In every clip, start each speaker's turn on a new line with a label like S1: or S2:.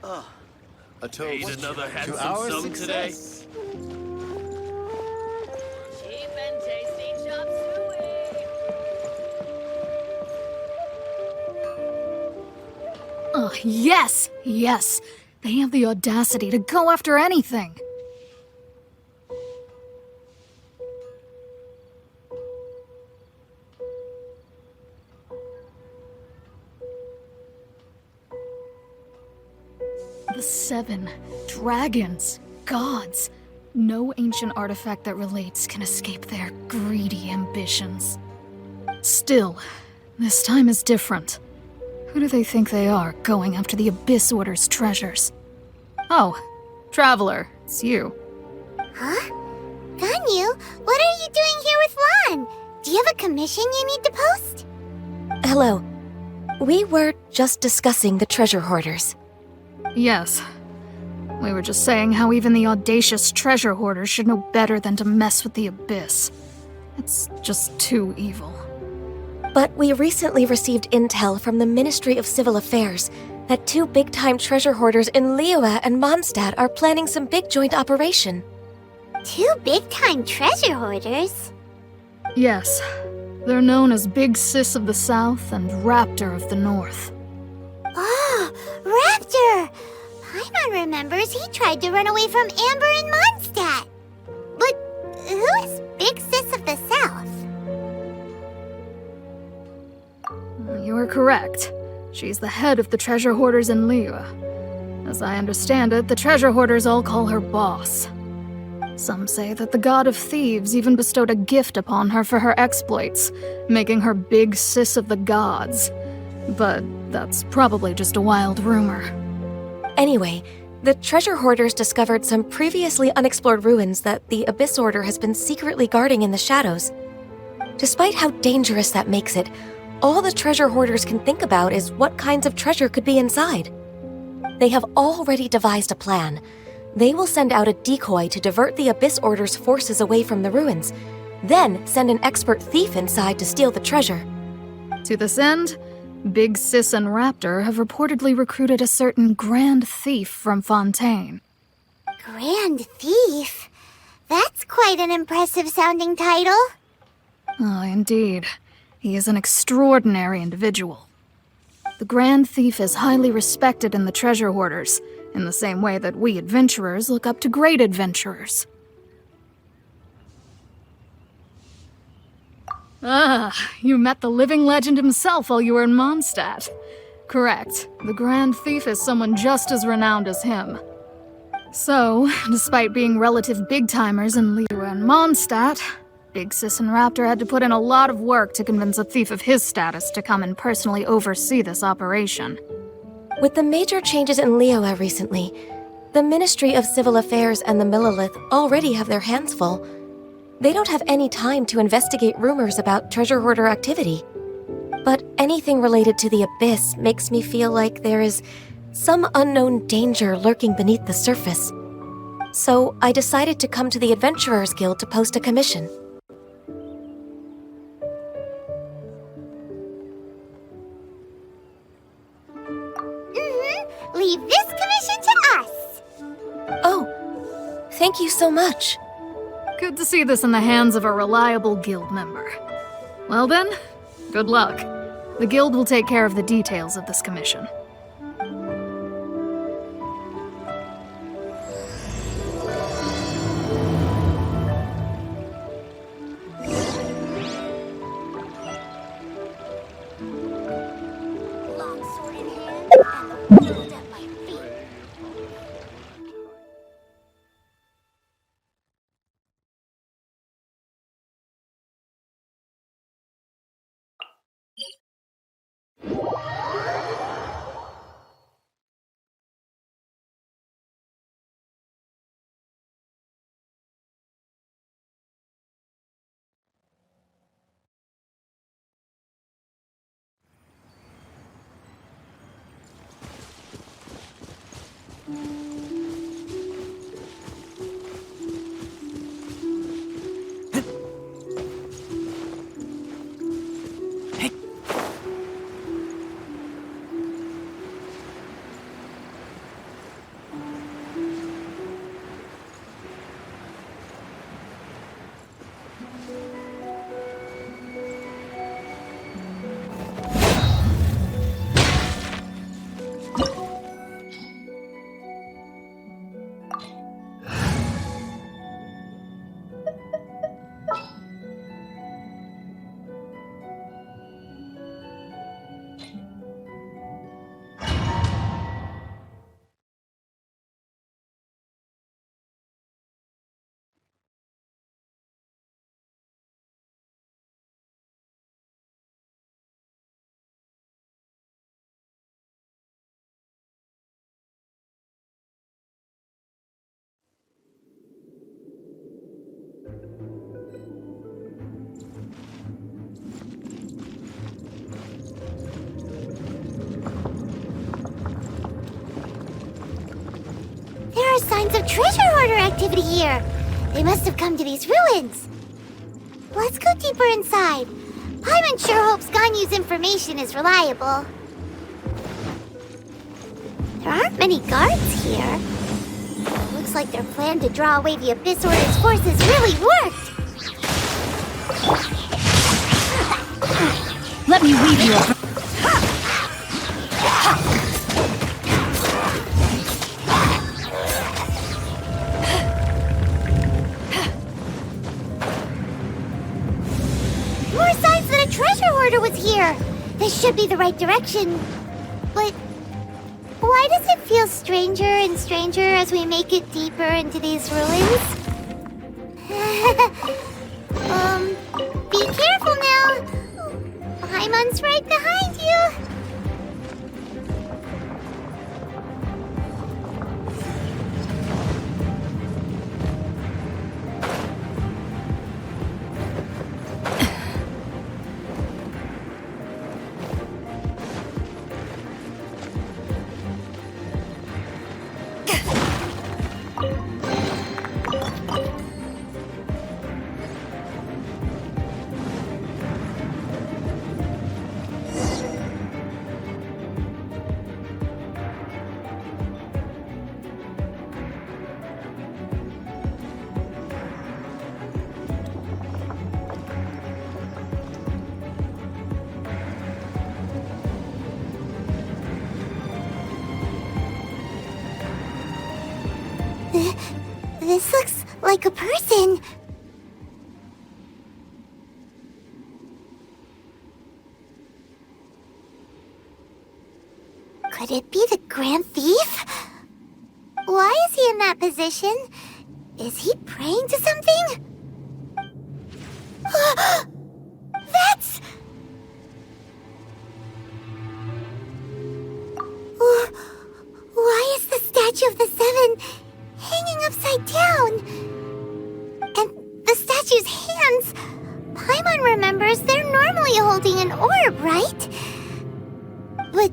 S1: A toast.
S2: Need another
S1: to
S2: handsome
S1: our
S2: sum today?
S1: success.
S3: Cheap and tasty chop suey.
S4: Oh, yes! Yes! They have the audacity to go after anything! The 7 dragons, gods. No ancient artifact that relates can escape their greedy ambitions. Still, this time is different. Who do they think they are, going after the Abyss Order's treasures? Oh, Traveler, it's you.
S5: Huh? Ganyu, what are you doing here with Lan? Do you have a commission you need to post?
S6: Hello. We were just discussing the treasure hoarders.
S4: Yes. We were just saying how even the audacious treasure hoarders should know better than to mess with the Abyss. It's just too evil.
S6: But we recently received intel from the Ministry of Civil Affairs that 2 big-time treasure hoarders in Liyue and Mondstadt are planning some big joint operation.
S5: 2 big-time treasure hoarders?
S4: Yes. They're known as Big Sis of the South and Raptor of the North.
S5: Oh, Raptor! Paimon remembers he tried to run away from Amber in Mondstadt. But who is Big Sis of the South?
S4: You are correct. She's the head of the treasure hoarders in Liyue. As I understand it, the treasure hoarders all call her boss. Some say that the god of thieves even bestowed a gift upon her for her exploits, making her Big Sis of the gods. But that's probably just a wild rumor.
S6: Anyway, the treasure hoarders discovered some previously unexplored ruins that the Abyss Order has been secretly guarding in the shadows. Despite how dangerous that makes it, all the treasure hoarders can think about is what kinds of treasure could be inside. They have already devised a plan. They will send out a decoy to divert the Abyss Order's forces away from the ruins, then send an expert thief inside to steal the treasure.
S4: To this end, Big Sis and Raptor have reportedly recruited a certain Grand Thief from Fontaine.
S5: Grand Thief? That's quite an impressive sounding title.
S4: Oh, indeed. He is an extraordinary individual. The Grand Thief is highly respected in the treasure hoarders, in the same way that we adventurers look up to great adventurers. Ah, you met the living legend himself while you were in Mondstadt. Correct. The Grand Thief is someone just as renowned as him. So, despite being relative big-timers in Liyue and Mondstadt, Big Sis and Raptor had to put in a lot of work to convince a thief of his status to come and personally oversee this operation.
S6: With the major changes in Liyue recently, the Ministry of Civil Affairs and the Millelith already have their hands full. They don't have any time to investigate rumors about treasure hoarder activity. But anything related to the Abyss makes me feel like there is some unknown danger lurking beneath the surface. So I decided to come to the Adventurers Guild to post a commission.
S5: Leave this commission to us.
S6: Oh, thank you so much.
S4: Good to see this in the hands of a reliable guild member. Well then, good luck. The guild will take care of the details of this commission.
S5: Long sword in hand and the world at my feet. signs of treasure hoarder activity here. They must have come to these ruins. Let's go deeper inside. Paimon sure hopes Ganyu's information is reliable. There aren't many guards here. Looks like their plan to draw away the Abyss Order's forces really worked.
S4: Let me weave you a...
S5: More signs that a treasure hoarder was here. This should be the right direction. But why does it feel stranger and stranger as we make it deeper into these ruins? Be careful now. Paimon's right behind you. This looks like a person. Could it be the Grand Thief? Why is he in that position? Is he praying to something? That's... Why is the statue of the Seven hanging upside down? And the statue's hands... Paimon remembers they're normally holding an orb, right? But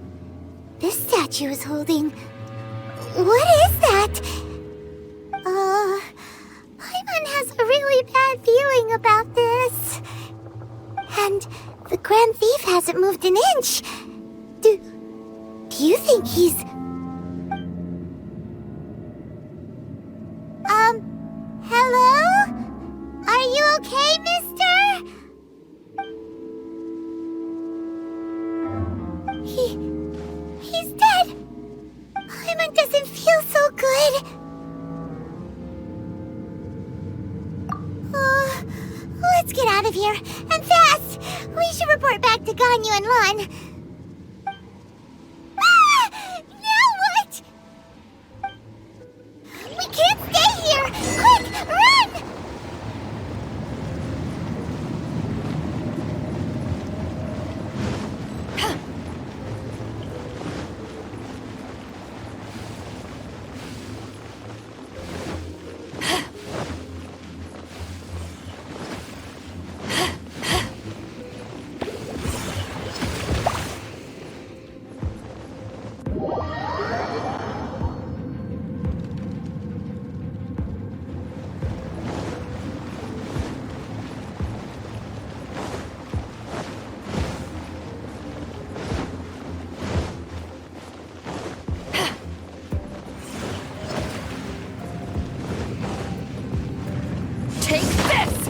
S5: this statue is holding... What is that? Paimon has a really bad feeling about this. And the Grand Thief hasn't moved an inch. Do you think he's... Hello? Are you okay, mister? He's dead. Paimon doesn't feel so good. Let's get out of here, and fast! We should report back to Ganyu and Lon. Now what? We can't stay here! Quick, run!
S3: Take this!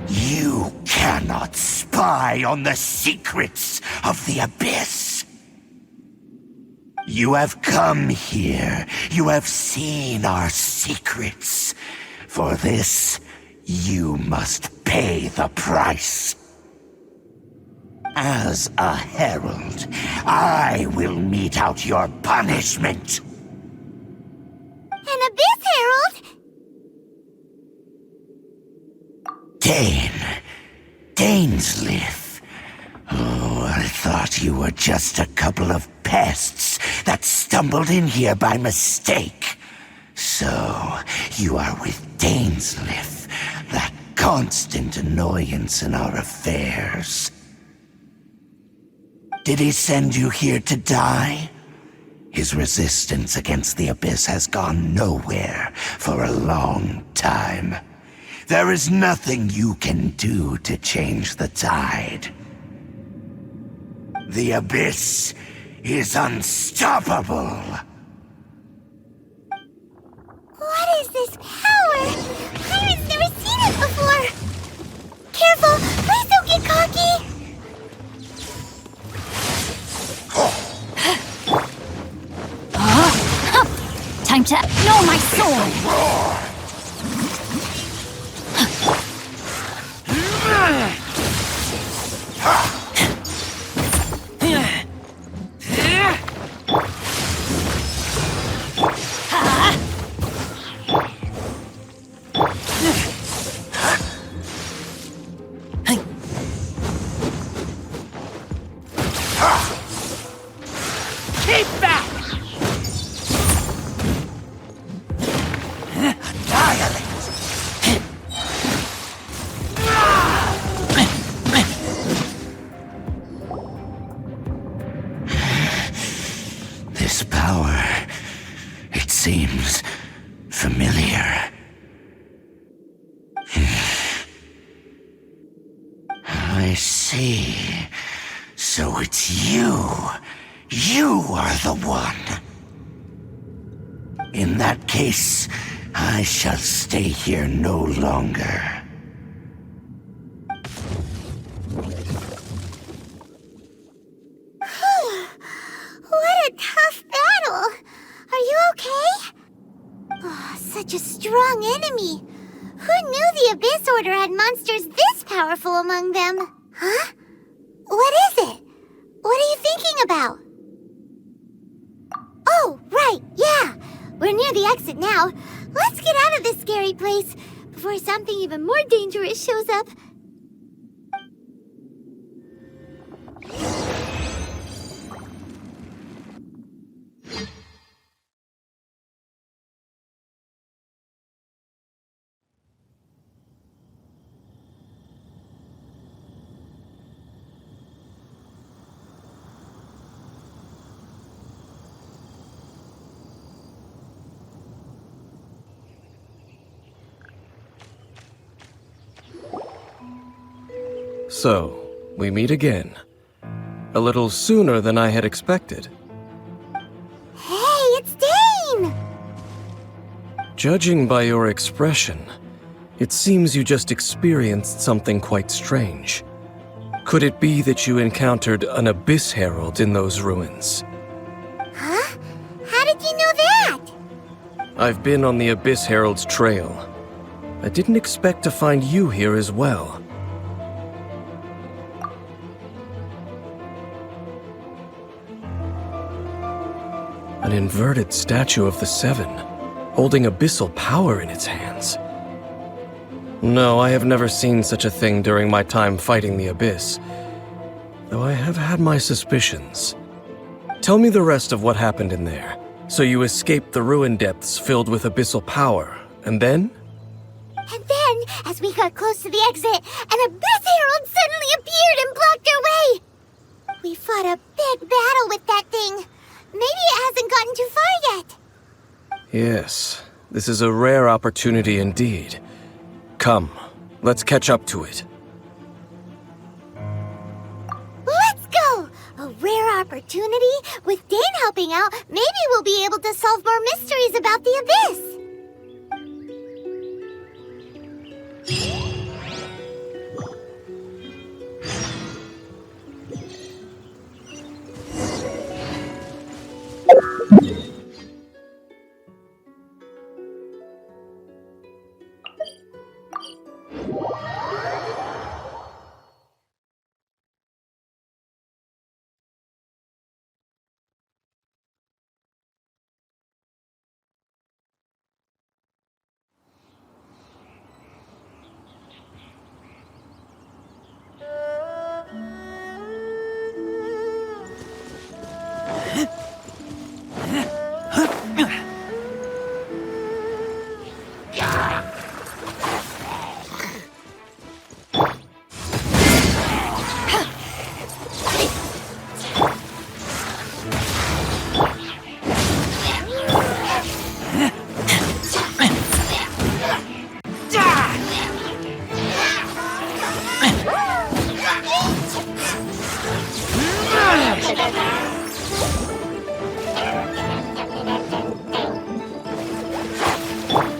S1: You cannot spy on the secrets of the Abyss. You have come here. You have seen our secrets. For this, you must pay the price. As a herald, I will mete out your punishment.
S5: An Abyss Herald?
S1: Dainslith. Oh, I thought you were just a couple of pests that stumbled in here by mistake. So, you are with Dainsleif, that constant annoyance in our affairs. Did he send you here to die? His resistance against the Abyss has gone nowhere for a long time. There is nothing you can do to change the tide. The Abyss is unstoppable.
S5: What is this power? Pirate's never seen it before. Careful, please don't get cocky.
S3: Time to know my sword!
S1: Keep back! Annihilate! This power, it seems familiar. I see. So it's you. You are the one. In that case, I shall stay here no longer.
S5: What a tough battle. Are you okay? Oh, such a strong enemy. Who knew the Abyss Order had monsters this powerful among them? Huh? What is it? What are you thinking about? Oh, right, yeah. We're near the exit now. Let's get out of this scary place before something even more dangerous shows up.
S2: So, we meet again. A little sooner than I had expected.
S5: Hey, it's Dane!
S2: Judging by your expression, it seems you just experienced something quite strange. Could it be that you encountered an Abyss Herald in those ruins?
S5: Huh? How did you know that?
S2: I've been on the Abyss Herald's trail. I didn't expect to find you here as well. An inverted statue of the Seven, holding abyssal power in its hands. No, I have never seen such a thing during my time fighting the Abyss, though I have had my suspicions. Tell me the rest of what happened in there. So you escaped the ruin depths filled with abyssal power, and then?
S5: And then, as we got close to the exit, an Abyss Herald suddenly appeared and blocked our way! We fought a big battle with that thing. Maybe it hasn't gotten too far yet.
S2: Yes, this is a rare opportunity indeed. Come, let's catch up to it.
S5: Let's go! A rare opportunity? With Dane helping out, maybe we'll be able to solve more mysteries about the Abyss.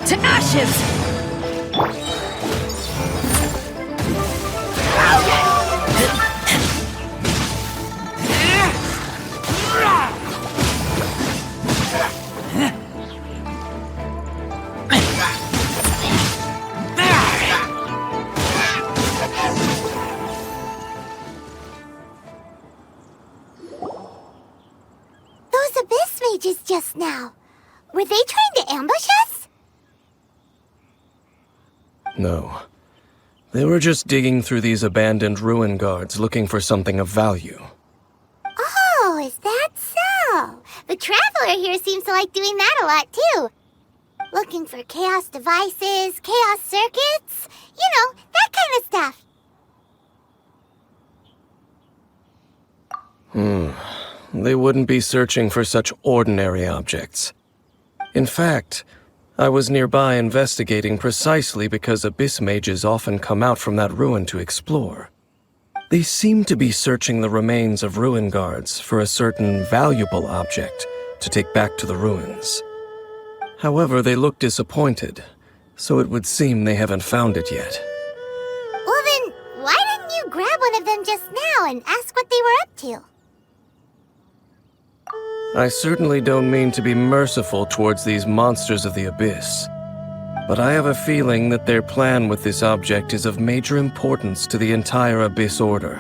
S3: To ashes!
S5: Those abyss mages just now. Were they trying to ambush us?
S2: No. They were just digging through these abandoned ruin guards looking for something of value.
S5: Oh, is that so? The Traveler here seems to like doing that a lot, too. Looking for chaos devices, chaos circuits, you know, that kind of stuff.
S2: They wouldn't be searching for such ordinary objects. In fact, I was nearby investigating precisely because abyss mages often come out from that ruin to explore. They seem to be searching the remains of ruin guards for a certain valuable object to take back to the ruins. However, they look disappointed, so it would seem they haven't found it yet.
S5: Well then, why didn't you grab one of them just now and ask what they were up to?
S2: I certainly don't mean to be merciful towards these monsters of the abyss, but I have a feeling that their plan with this object is of major importance to the entire Abyss Order.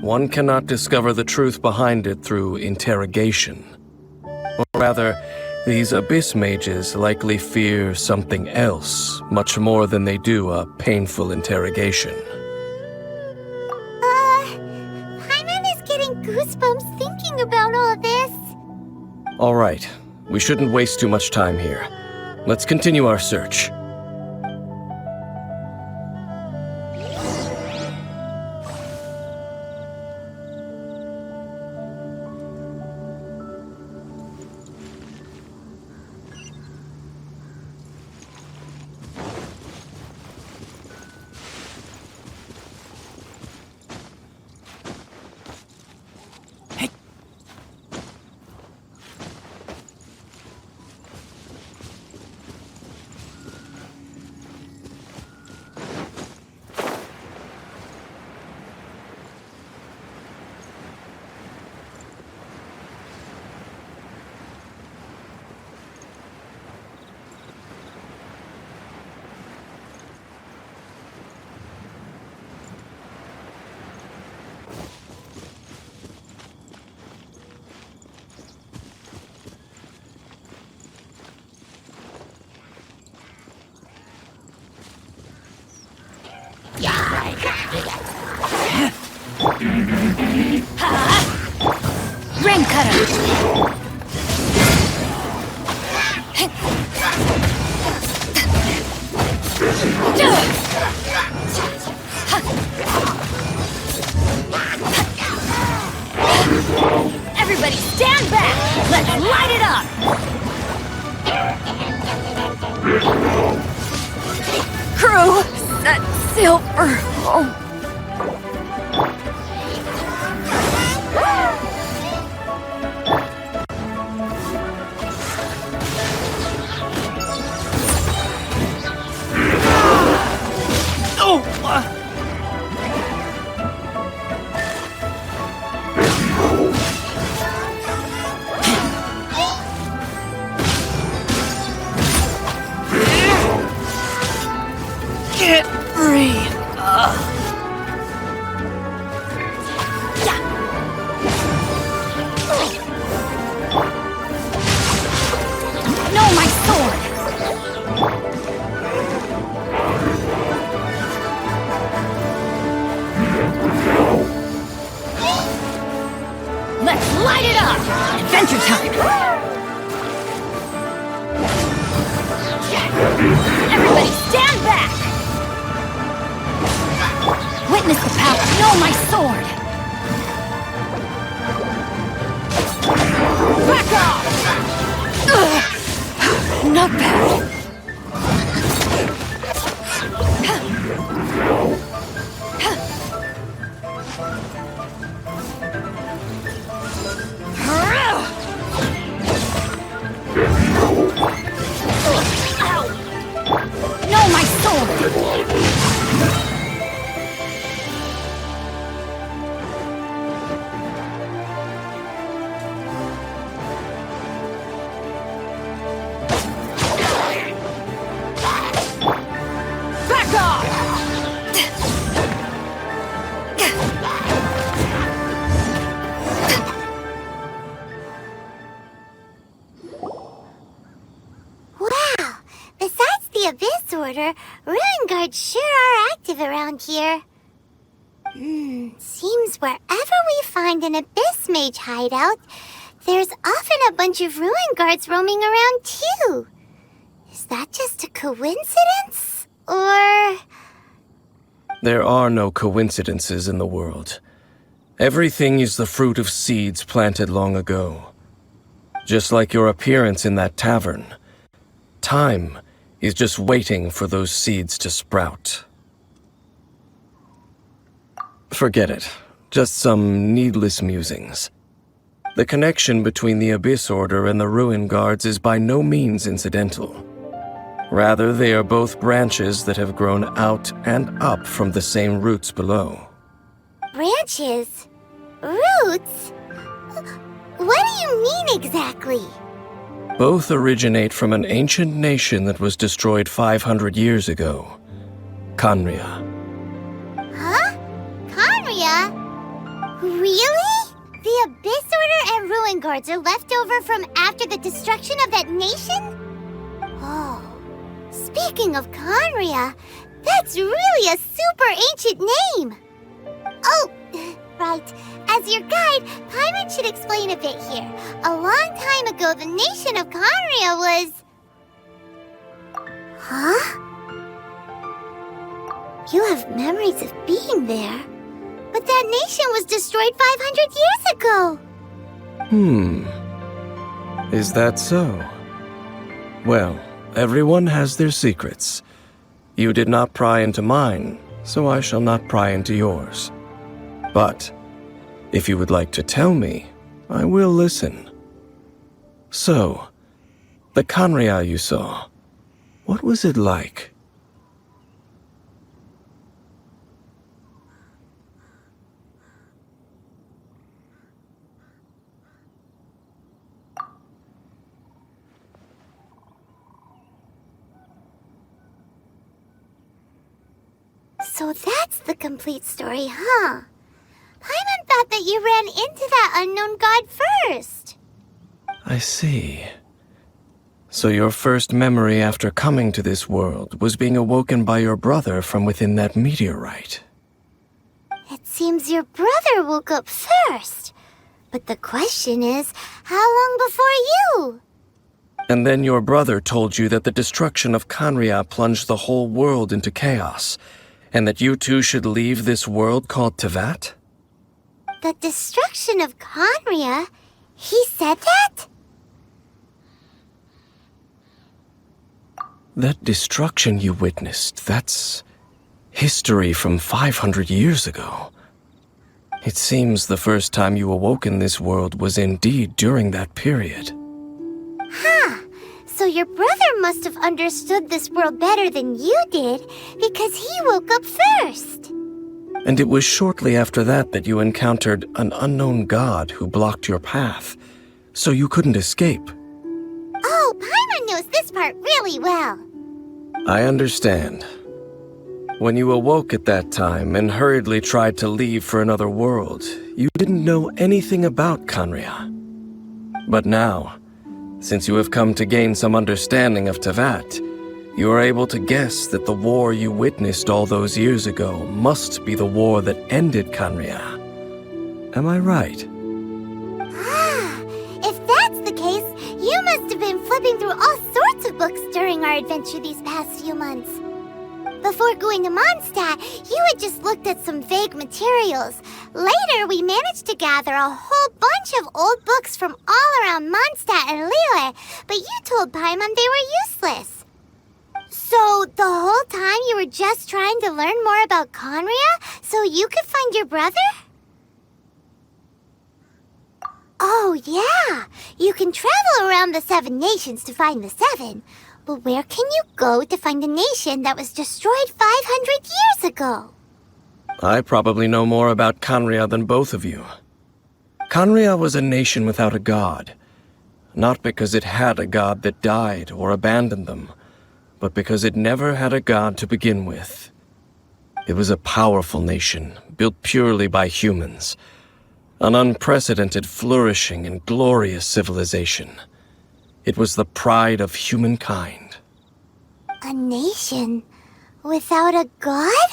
S2: One cannot discover the truth behind it through interrogation. Or rather, these Abyss mages likely fear something else much more than they do a painful interrogation.
S5: Paimon is getting goosebumps thinking about all this.
S2: All right, we shouldn't waste too much time here. Let's continue our search.
S3: Rain cutter! Everybody stand back! Let's light it up! Crew, set sail for home. Get free! No, my sword! Let's light it up! Adventure time! Everybody stand back! Witness the power! No, my sword! Back off! Ugh. Not bad.
S5: Order, ruin guards sure are active around here. Seems wherever we find an Abyss Mage hideout, there's often a bunch of ruin guards roaming around too. Is that just a coincidence? Or...
S2: There are no coincidences in the world. Everything is the fruit of seeds planted long ago. Just like your appearance in that tavern, time is just waiting for those seeds to sprout. Forget it. Just some needless musings. The connection between the Abyss Order and the Ruin Guards is by no means incidental. Rather, they are both branches that have grown out and up from the same roots below.
S5: Branches? Roots? What do you mean exactly?
S2: Both originate from an ancient nation that was destroyed 500 years ago. Khaenri'ah.
S5: Huh? Khaenri'ah? Really? The Abyss Order and Ruin Guards are left over from after the destruction of that nation? Oh, speaking of Khaenri'ah, that's really a super ancient name. Oh, right. As your guide, Paimon should explain a bit here. A long time ago, the nation of Khaenri'ah was... Huh? You have memories of being there. But that nation was destroyed 500 years ago.
S2: Is that so? Well, everyone has their secrets. You did not pry into mine, so I shall not pry into yours. But if you would like to tell me, I will listen. So, the Khaenri'ah you saw, what was it like?
S5: So that's the complete story, huh? Paimon thought that you ran into that unknown god first.
S2: I see. So your first memory after coming to this world was being awoken by your brother from within that meteorite.
S5: It seems your brother woke up first. But the question is, how long before you?
S2: And then your brother told you that the destruction of Khaenri'ah plunged the whole world into chaos, and that you two should leave this world called Teyvat?
S5: The destruction of Khaenri'ah? He said that?
S2: That destruction you witnessed, that's history from 500 years ago. It seems the first time you awoke in this world was indeed during that period.
S5: Huh. So your brother must have understood this world better than you did, because he woke up first.
S2: And it was shortly after that that you encountered an unknown god who blocked your path, so you couldn't escape.
S5: Oh, Paimon knows this part really well.
S2: I understand. When you awoke at that time and hurriedly tried to leave for another world, you didn't know anything about Khaenri'ah. But now, since you have come to gain some understanding of Teyvat, you are able to guess that the war you witnessed all those years ago must be the war that ended Khaenri'ah. Am I right?
S5: Ah, if that's the case, you must have been flipping through all sorts of books during our adventure these past few months. Before going to Mondstadt, you had just looked at some vague materials. Later, we managed to gather a whole bunch of old books from all around Mondstadt and Liyue, but you told Paimon they were useless. So, the whole time you were just trying to learn more about Khaenri'ah so you could find your brother? Oh, yeah. You can travel around the 7 nations to find the 7. But where can you go to find a nation that was destroyed 500 years ago?
S2: I probably know more about Khaenri'ah than both of you. Khaenri'ah was a nation without a god. Not because it had a god that died or abandoned them, but because it never had a god to begin with. It was a powerful nation, built purely by humans. An unprecedented, flourishing, and glorious civilization. It was the pride of humankind.
S5: A nation without a god?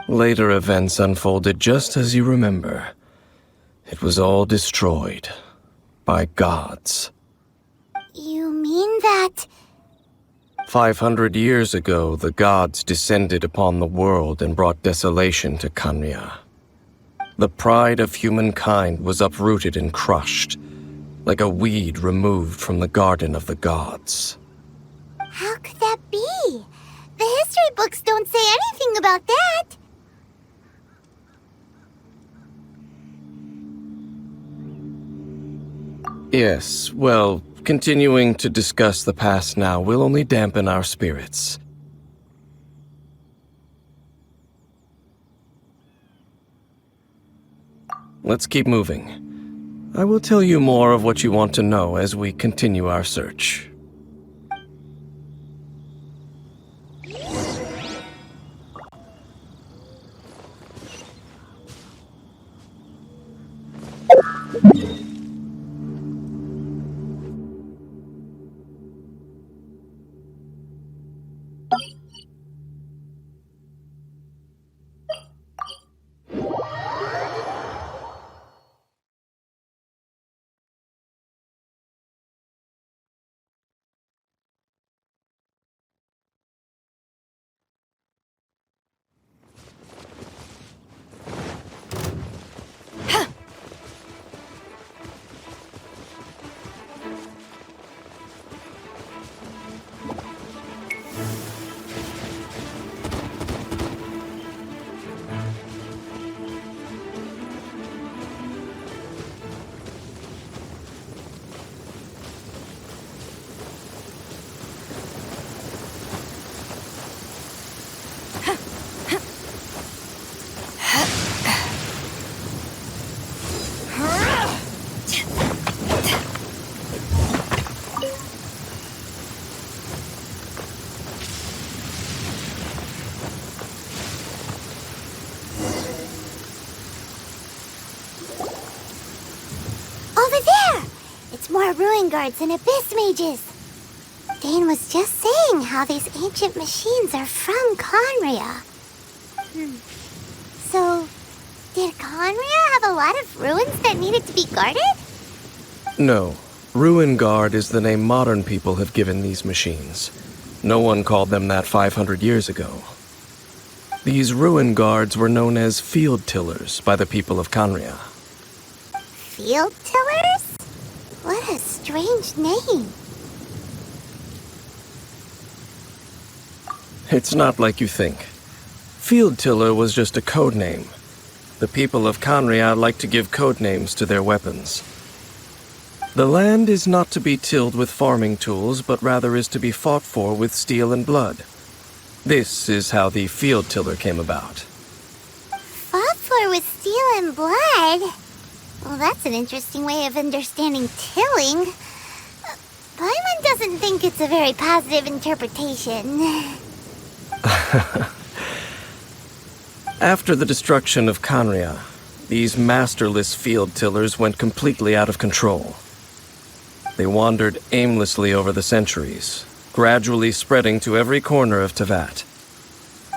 S2: Later events unfolded just as you remember. It was all destroyed by gods.
S5: You mean that...
S2: 500 years ago, the gods descended upon the world and brought desolation to Khanria. The pride of humankind was uprooted and crushed, like a weed removed from the garden of the gods.
S5: How could that be? The history books don't say anything about that.
S2: Yes, well, continuing to discuss the past now will only dampen our spirits. Let's keep moving. I will tell you more of what you want to know as we continue our search.
S5: More ruin guards and abyss mages. Dane was just saying how these ancient machines are from Khanria. So, did Khanria have a lot of ruins that needed to be guarded?
S2: No. Ruin Guard is the name modern people have given these machines. No one called them that 500 years ago. These ruin guards were known as field tillers by the people of Khanria.
S5: Field tillers? What a strange name.
S2: It's not like you think. Field Tiller was just a code name. The people of Khanria like to give code names to their weapons. The land is not to be tilled with farming tools, but rather is to be fought for with steel and blood. This is how the Field Tiller came about.
S5: Fought for with steel and blood? Well, that's an interesting way of understanding tilling. Paimon doesn't think it's a very positive interpretation.
S2: After the destruction of Khanria, these masterless field tillers went completely out of control. They wandered aimlessly over the centuries, gradually spreading to every corner of Teyvat.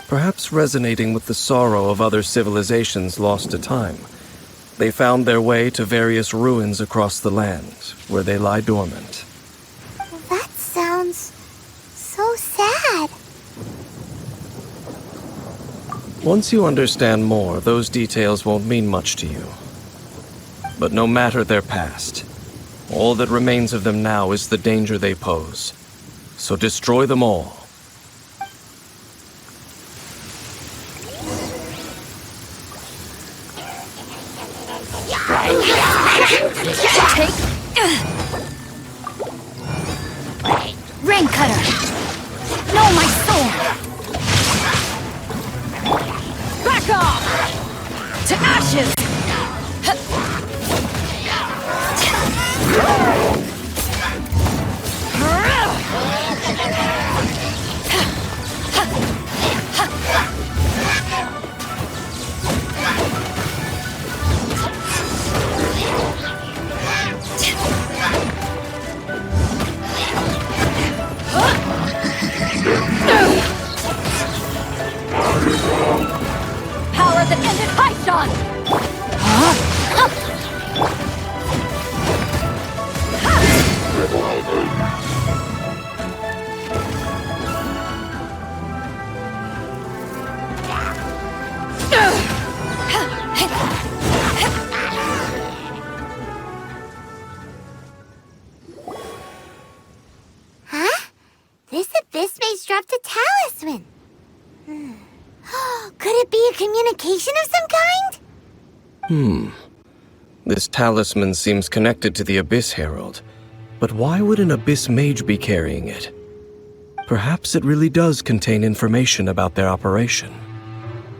S2: Perhaps resonating with the sorrow of other civilizations lost to time, they found their way to various ruins across the land, where they lie dormant.
S5: That sounds so sad.
S2: Once you understand more, those details won't mean much to you. But no matter their past, all that remains of them now is the danger they pose. So destroy them all.
S4: Rain Cutter! No, my sword! Back off! To ashes!
S5: dropped a talisman. Could it be a communication of some kind?
S2: This talisman seems connected to the Abyss Herald. But why would an Abyss Mage be carrying it? Perhaps it really does contain information about their operation.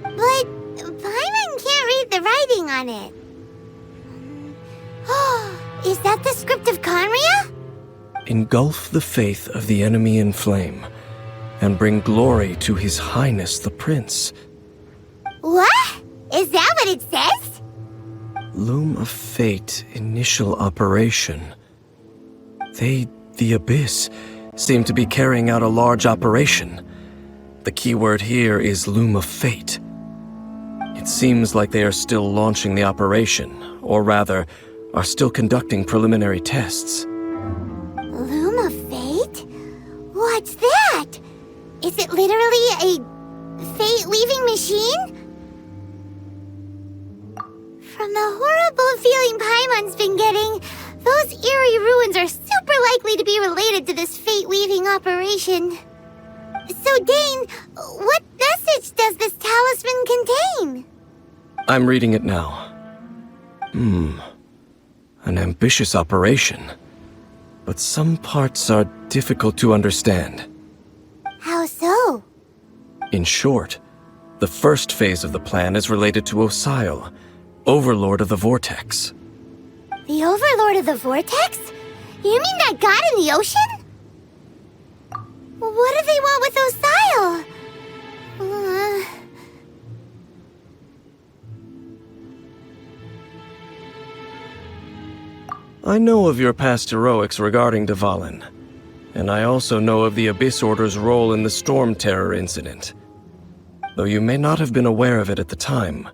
S5: But Paimon can't read the writing on it. Is that the script of Conria?
S2: Engulf the faith of the enemy in flame, and bring glory to His Highness the Prince.
S5: What? Is that what it says?
S2: Loom of Fate, initial operation. They, the Abyss, seem to be carrying out a large operation. The keyword here is Loom of Fate. It seems like they are still launching the operation, or rather, are still conducting preliminary tests.
S5: Loom of Fate? What's that? Is it literally a fate-leaving machine? From the horrible feeling Paimon's been getting, those eerie ruins are super likely to be related to this fate-weaving operation. So, Dane, what message does this talisman contain?
S2: I'm reading it now. An ambitious operation. But some parts are difficult to understand.
S5: How so?
S2: In short, the first phase of the plan is related to Osile, Overlord of the Vortex.
S5: The Overlord of the Vortex? You mean that god in the ocean? What do they want with Osile?
S2: I know of your past heroics regarding Dvalin, and I also know of the Abyss Order's role in the Storm Terror incident. Though you may not have been aware of it at the time,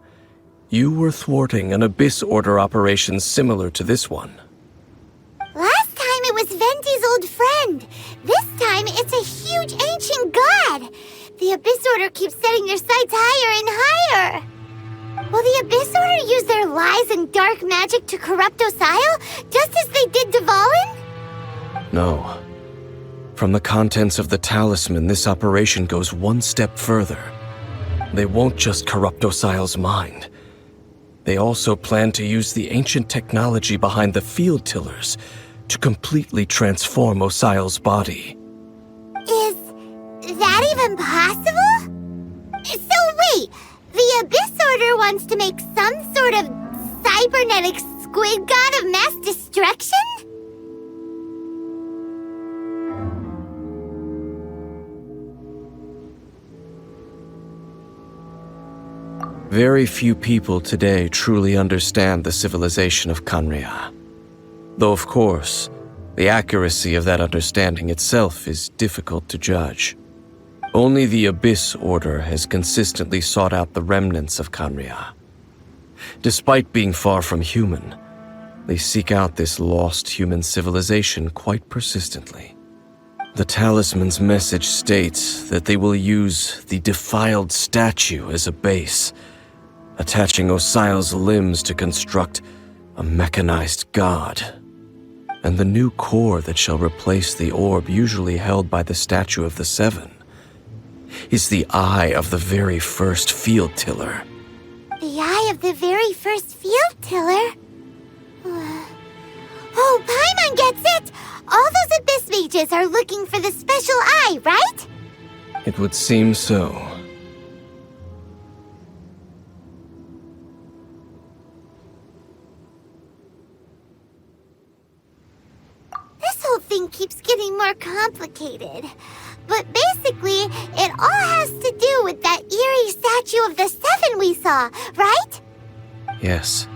S2: you were thwarting an Abyss Order operation similar to this one.
S5: Last time it was Venti's old friend. This time it's a huge ancient god. The Abyss Order keeps setting their sights higher and higher. Will the Abyss Order use their lies and dark magic to corrupt Osile, just as they did Dvalin?
S2: No. From the contents of the talisman, this operation goes one step further. They won't just corrupt Osile's mind. They also plan to use the ancient technology behind the field tillers to completely transform Osile's body.
S5: Is that even possible? So wait, the Abyss Order wants to make some sort of cybernetic squid god of mass destruction?
S2: Very few people today truly understand the civilization of Conria. Though, of course, the accuracy of that understanding itself is difficult to judge. Only the Abyss Order has consistently sought out the remnants of Conria. Despite being far from human, they seek out this lost human civilization quite persistently. The talisman's message states that they will use the defiled statue as a base, attaching Osile's limbs to construct a mechanized god. And the new core that shall replace the orb usually held by the statue of the Seven is the eye of the very first field tiller.
S5: The eye of the very first field tiller? Oh, Paimon gets it! All those Abyss mages are looking for the special eye, right?
S2: It would seem so.
S5: This whole thing keeps getting more complicated. But basically, it all has to do with that eerie statue of the Seven we saw, right?
S2: Yes.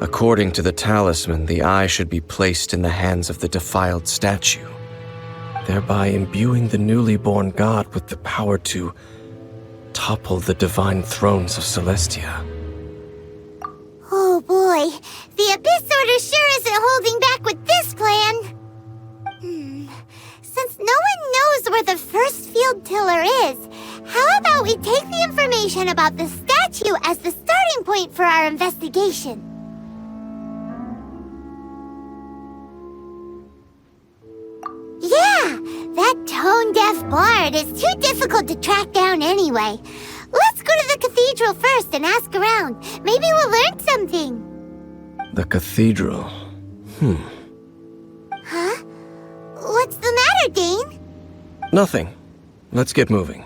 S2: According to the talisman, the eye should be placed in the hands of the defiled statue, thereby imbuing the newly born god with the power to topple the divine thrones of Celestia.
S5: Oh boy, the Abyss Order sure isn't holding back with this plan. Since no one knows where the first field tiller is, how about we take the information about the statue as the starting point for our investigation? Yeah, that tone-deaf bard is too difficult to track down anyway. Let's go to the cathedral first and ask around. Maybe we'll learn something.
S2: The cathedral.
S5: Huh? What's the matter, Dane?
S2: Nothing. Let's get moving.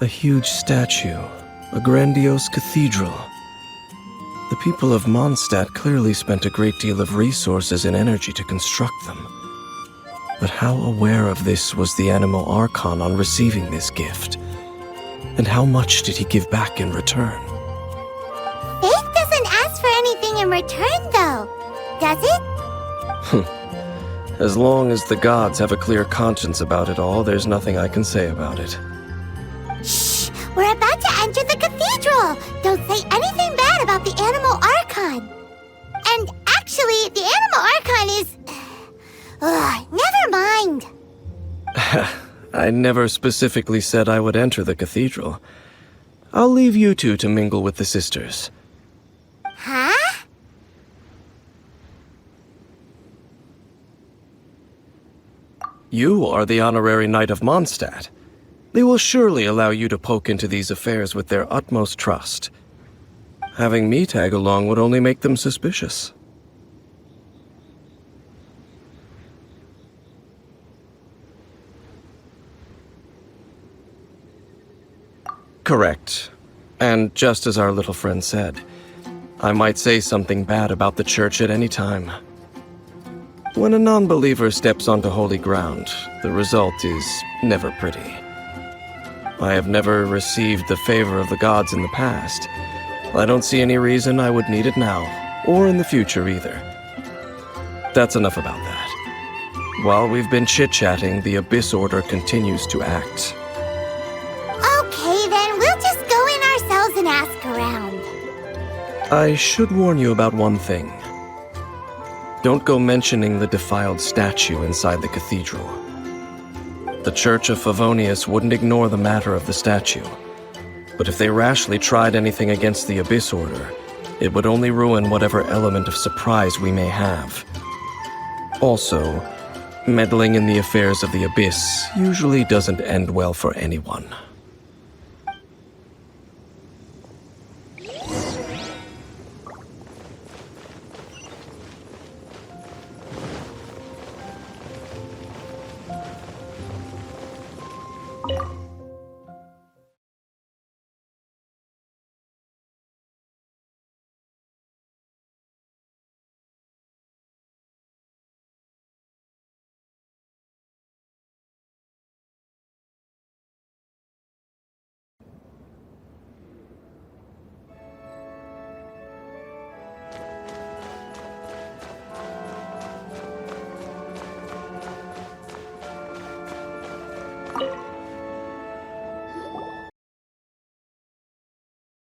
S2: A huge statue, a grandiose cathedral. The people of Mondstadt clearly spent a great deal of resources and energy to construct them. But how aware of this was the Anemo Archon on receiving this gift? And how much did he give back in return?
S5: Faith doesn't ask for anything in return, though, does it?
S2: As long as the gods have a clear conscience about it all, there's nothing I can say about it.
S5: Shh! We're about to enter the cathedral! Don't say anything bad about the Anemo Archon! And actually, the Anemo Archon is... never mind!
S2: I never specifically said I would enter the cathedral. I'll leave you two to mingle with the sisters.
S5: Huh?
S2: You are the honorary knight of Mondstadt. They will surely allow you to poke into these affairs with their utmost trust. Having me tag along would only make them suspicious. Correct. And just as our little friend said, I might say something bad about the church at any time. When a non-believer steps onto holy ground, the result is never pretty. I have never received the favor of the gods in the past. I don't see any reason I would need it now, or in the future either. That's enough about that. While we've been chit-chatting, the Abyss Order continues to act.
S5: Okay, then we'll just go in ourselves and ask around.
S2: I should warn you about one thing. Don't go mentioning the defiled statue inside the cathedral. The Church of Favonius wouldn't ignore the matter of the statue. But if they rashly tried anything against the Abyss Order, it would only ruin whatever element of surprise we may have. Also, meddling in the affairs of the Abyss usually doesn't end well for anyone.